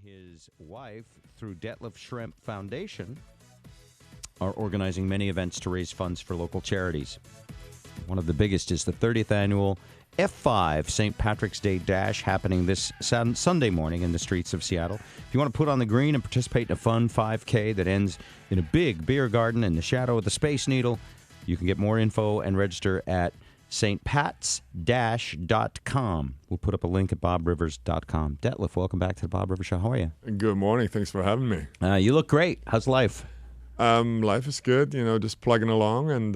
his wife, through Detlef Schrempf Foundation, are organizing many events to raise funds for local charities. One of the biggest is the 30th annual F5 St. Patrick's Day Dash, happening this Sunday morning in the streets of Seattle. If you want to put on the green and participate in a fun 5K that ends in a big beer garden in the shadow of the Space Needle, you can get more info and register at stpats-.com. We'll put up a link at bobrivers.com. Detlef, welcome back to the Bob Rivers Show. How are you? Good morning. Thanks for having me. You look great. How's life? Life is good. Just plugging along and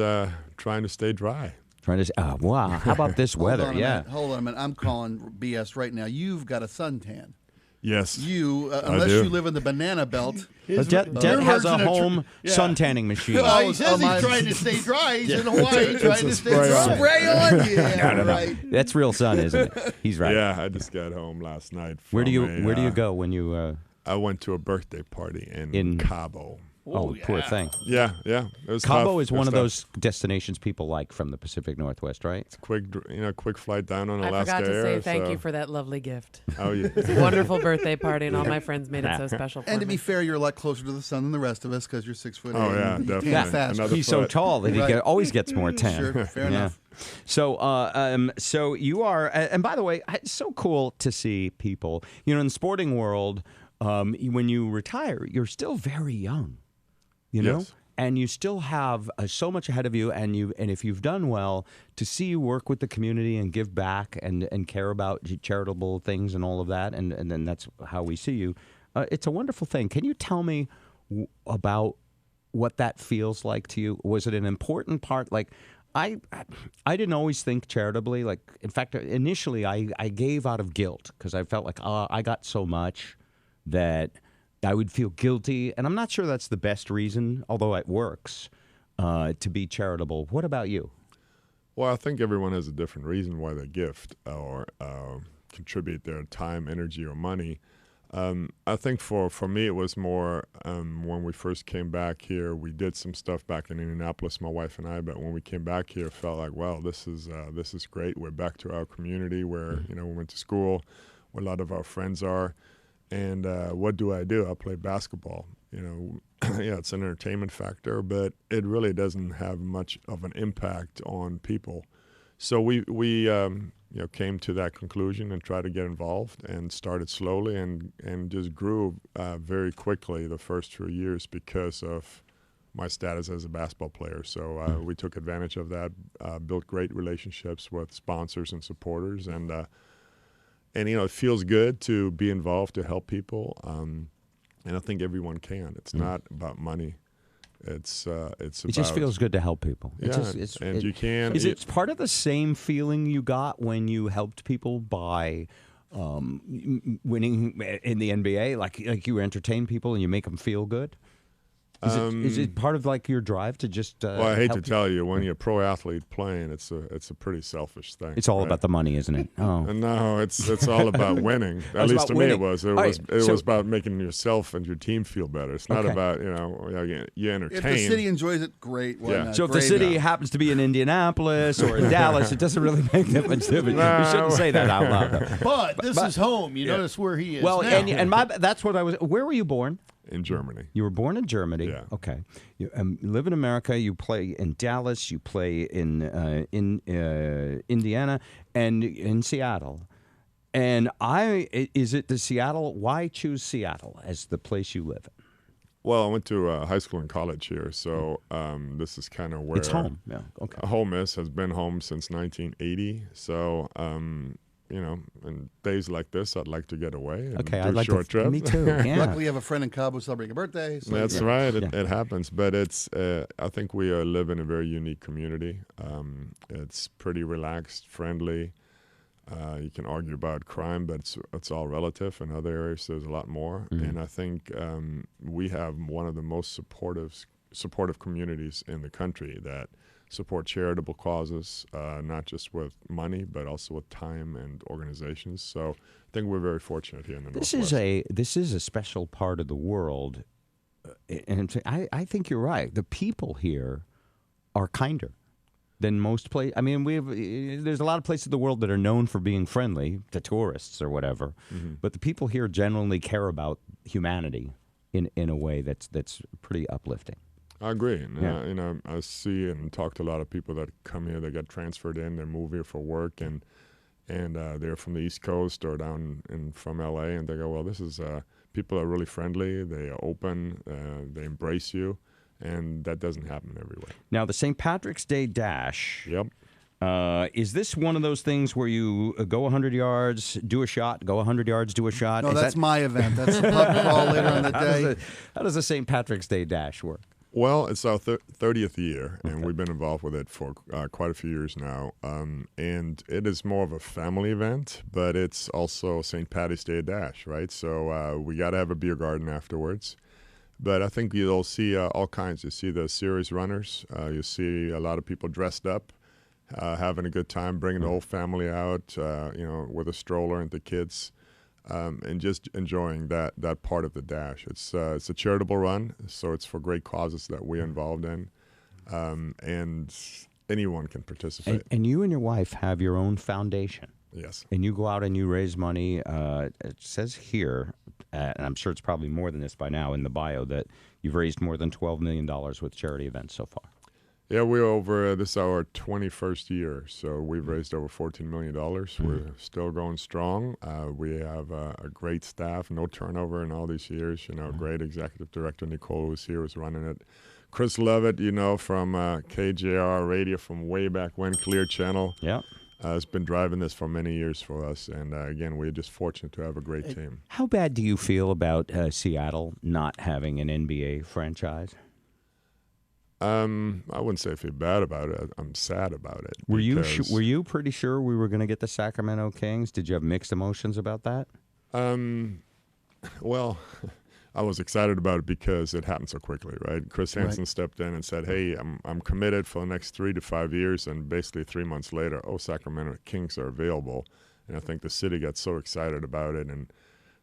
trying to stay dry. Wow. How about this weather? Hold on a minute. I'm calling BS right now. You've got a suntan. Yes. Unless you live in the banana belt. Jet has a home suntanning machine. He says he's trying to stay dry. He's in Hawaii trying to stay dry. Spray on? Yeah, right. That's real sun, isn't it? He's right. Yeah, I just got home last night. Where do you go when you... I went to a birthday party in Cabo. Oh, poor thing. Yeah. It was Cabo tough. is one of those destinations people like from the Pacific Northwest, right? It's quick flight down on Alaska I forgot to Air, say thank you for that lovely gift. Oh, yeah. It's a wonderful birthday party, and all my friends made it so special for me. And to be fair, you're a lot closer to the sun than the rest of us because you're 6 foot. Oh, yeah, definitely. Fast. He's so tall that he always gets more tan. Sure, fair enough. So you are, and by the way, it's so cool to see people, in the sporting world, when you retire, you're still very young. You know, yes. And you still have so much ahead of you, and if you've done well, to see you work with the community and give back and care about charitable things and all of that, and then that's how we see you. It's a wonderful thing. Can you tell me about what that feels like to you? Was it an important part? Like, I didn't always think charitably. Like, in fact, initially I gave out of guilt because I felt like I got so much that I would feel guilty, and I'm not sure that's the best reason, although it works, to be charitable. What about you? Well, I think everyone has a different reason why they gift or contribute their time, energy, or money. I think for me it was more when we first came back here. We did some stuff back in Indianapolis, my wife and I, but when we came back here, it felt like, wow, this is great. We're back to our community where we went to school, where a lot of our friends are. And what do? I play basketball. It's an entertainment factor, but it really doesn't have much of an impact on people. So we came to that conclusion and tried to get involved and started slowly and just grew very quickly the first 2 years because of my status as a basketball player. So we took advantage of that, built great relationships with sponsors and supporters, and it feels good to be involved, to help people, and I think everyone can. It's not about money. It's it just feels good to help people. Yeah, you can. Is it part of the same feeling you got when you helped people by winning in the NBA? Like you entertain people and you make them feel good? Is it part of like your drive to just? Well, I hate to tell you, when you're a pro athlete playing, it's a pretty selfish thing. It's all about the money, isn't it? Oh no, it's all about winning. At least to me, it was. It was about making yourself and your team feel better. It's not about you entertain. If the city enjoys it, great. Yeah. So if the city happens to be in Indianapolis or in Dallas, it doesn't really make that much difference. No. You shouldn't say that out loud. Though. But this is home. You notice where he is. Well, now. that's what I was. Where were you born? In Germany. You were born in Germany. Yeah. Okay. You live in America. You play in Dallas. You play in Indiana and in Seattle. And is it the Seattle? Why choose Seattle as the place you live in? Well, I went to high school and college here, so this is kind of where it's home. Yeah. Okay. Home has been home since 1980. So. In days like this, I'd like to get away and do a short trip. Me too. Yeah. Luckily, you have a friend in Cabo celebrating a birthday. So That's right. It happens, but it's. I think we live in a very unique community. It's pretty relaxed, friendly. You can argue about crime, but it's all relative. In other areas, there's a lot more, and I think we have one of the most supportive communities in the country that support charitable causes, not just with money, but also with time and organizations. So I think we're very fortunate here in the Northwest. This is a special part of the world, and I think you're right. The people here are kinder. than most places. I mean, there's a lot of places in the world that are known for being friendly to tourists or whatever, but the people here genuinely care about humanity in a way that's pretty uplifting. I agree. And, I see and talk to a lot of people that come here, they get transferred in, they move here for work, and they're from the East Coast or from LA, and they go, well, this is people are really friendly, they are open, they embrace you, and that doesn't happen everywhere. Now, the St. Patrick's Day Dash. Yep. Is this one of those things where you go 100 yards, do a shot, go 100 yards, do a shot? No, that's my event. That's the pub crawl later in the day. How does the St. Patrick's Day Dash work? Well, it's our 30th year, and we've been involved with it for quite a few years now. And it is more of a family event, but it's also St. Patty's Day Dash, right? So we got to have a beer garden afterwards. But I think you'll see all kinds. You see the serious runners. You see a lot of people dressed up, having a good time, bringing the whole family out, with a stroller and the kids. And just enjoying that part of the dash. It's a charitable run, so it's for great causes that we're involved in, and anyone can participate. And you and your wife have your own foundation. Yes. And you go out and you raise money. It says here, and I'm sure it's probably more than this by now in the bio, that you've raised more than $12 million with charity events so far. Yeah, we're over, this is our 21st year, so we've raised over $14 million. We're still going strong. We have a great staff, no turnover in all these years. Great executive director, Nicole, who's here, was running it. Chris Lovett, from KJR Radio from way back when, Clear Channel. Yeah. Has been driving this for many years for us, and again, we're just fortunate to have a great team. How bad do you feel about Seattle not having an NBA franchise? I wouldn't say I feel bad about it. I'm sad about it. Were you pretty sure we were going to get the Sacramento Kings? Did you have mixed emotions about that? Well, I was excited about it because it happened so quickly, right? Chris Hansen stepped in and said, "Hey, I'm committed for the next 3 to 5 years," and basically 3 months later, Sacramento Kings are available, and I think the city got so excited about it and.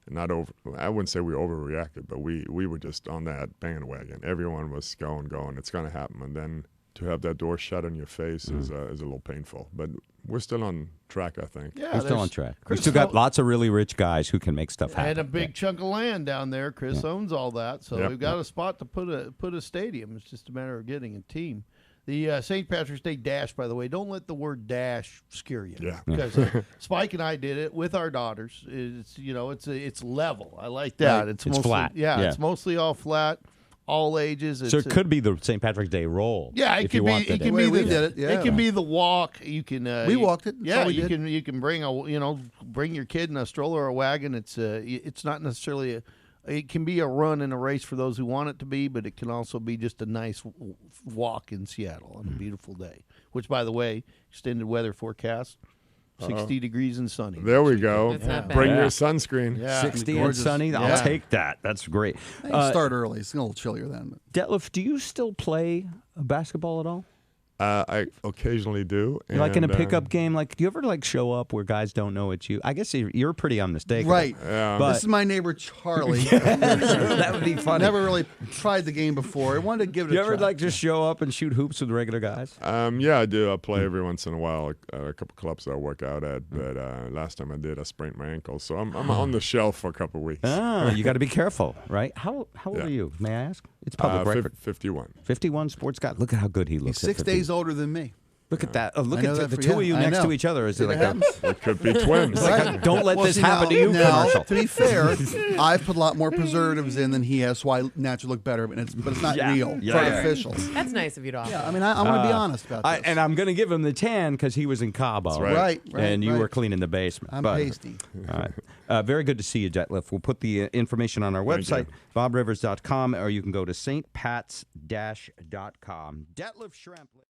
I wouldn't say we overreacted, but we were just on that bandwagon. Everyone was going. It's going to happen. And then to have that door shut in your face is a little painful. But we're still on track, I think. Yeah, we're still on track. We've still got lots of really rich guys who can make stuff happen. And a big chunk of land down there. Chris owns all that. So we've got a spot to put a stadium. It's just a matter of getting a team. The St. Patrick's Day Dash, by the way, don't let the word dash scare you. Yeah. Because Spike and I did it with our daughters. It's level. I like that. Right. It's mostly flat. Yeah, it's mostly all flat, all ages. So it could be the St. Patrick's Day roll. Yeah, it can be. It can be. It can be the walk. You can. We walked it. Yeah, you can. You can bring bring your kid in a stroller or a wagon. It's not necessarily it can be a run and a race for those who want it to be, but it can also be just a nice walk in Seattle on a beautiful day. Which, by the way, extended weather forecast, 60 degrees and sunny. There we go. Bring your sunscreen. Yeah. 60 and sunny. I'll take that. That's great. Start early. It's a little chillier then. Detlef, do you still play basketball at all? I occasionally do. Like in a pickup game, do you ever show up where guys don't know it's you? I guess you're pretty unmistakable. Right. Yeah. This is my neighbor Charlie. That would be funny. Never really tried the game before. I wanted to give it a try. You ever just show up and shoot hoops with regular guys? Yeah, I do. I play every once in a while. A couple clubs I work out at, but last time I did, I sprained my ankle, so I'm on the shelf for a couple weeks. Oh, you got to be careful, right? How old are you? May I ask? It's public record. 51. 51 sports guy. Look at how good he looks. He's 6 days older than me. Look at that. Look at the for two of you next to each other. Is it it could be twins. Don't let this happen to you commercial. To be fair, I've put a lot more preservatives in than he has, so I naturally look better. But it's not real. It's artificial. That's nice of you to offer. Yeah, I mean, I want to be honest about this. And I'm going to give him the tan because he was in Cabo. Right. And you were cleaning the basement. I'm pasty. All right. Very good to see you, Detlef. We'll put the information on our website, bobrivers.com, or you can go to stpats-.com. Detlef Schrempf.